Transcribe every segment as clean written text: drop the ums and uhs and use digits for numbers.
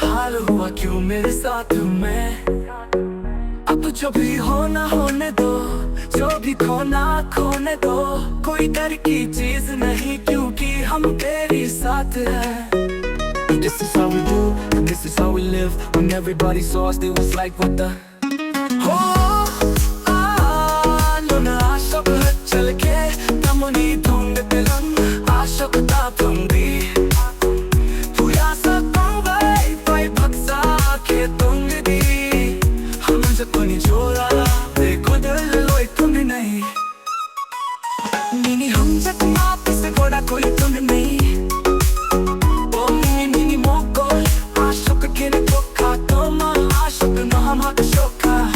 हाल हुआ क्यों मेरे साथ में। अब जो भी होना होने दो, जो भी खोना खोने दो, कोई डर की चीज नहीं क्योंकि हम तेरे साथ हैं। This is how we do, and this is how we live. When everybody saw us, they was like, what the? 너는 아셔그 찰게 담원이 동네들은 아셔그다 동리 부야사 공바이 바이 박사게 동네디 하면 자꾸니 졸아 내 거들을 너의 동네네 니니 형제들 앞에서 거라고 이 동네네 니니 먹고 아셔그 걔네 kokha 너만 아셔그 너 함하고 쇼카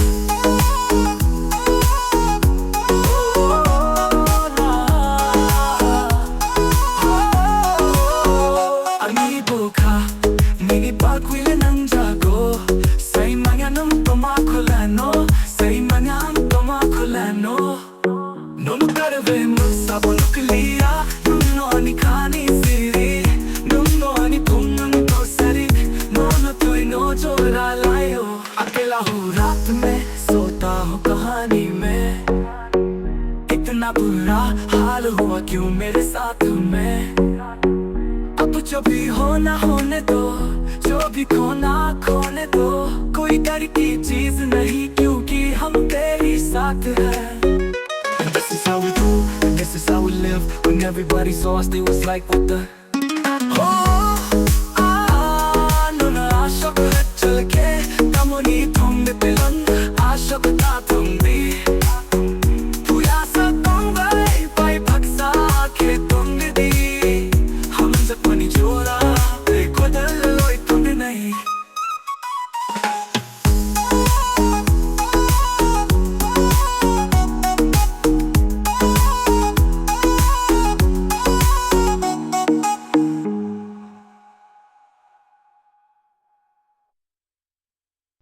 अकेला हूँ रात में सोता हूँ कहानी में इतना बुरा हाल हुआ क्यों मेरे साथ में। अब जो भी होना होने दो, जो भी खोना खोने दो, कोई डर की चीज नहीं क्योंकि हम तेरे साथ हैं। This is how we do, and this is how we live. When everybody saw us, they was like, what the?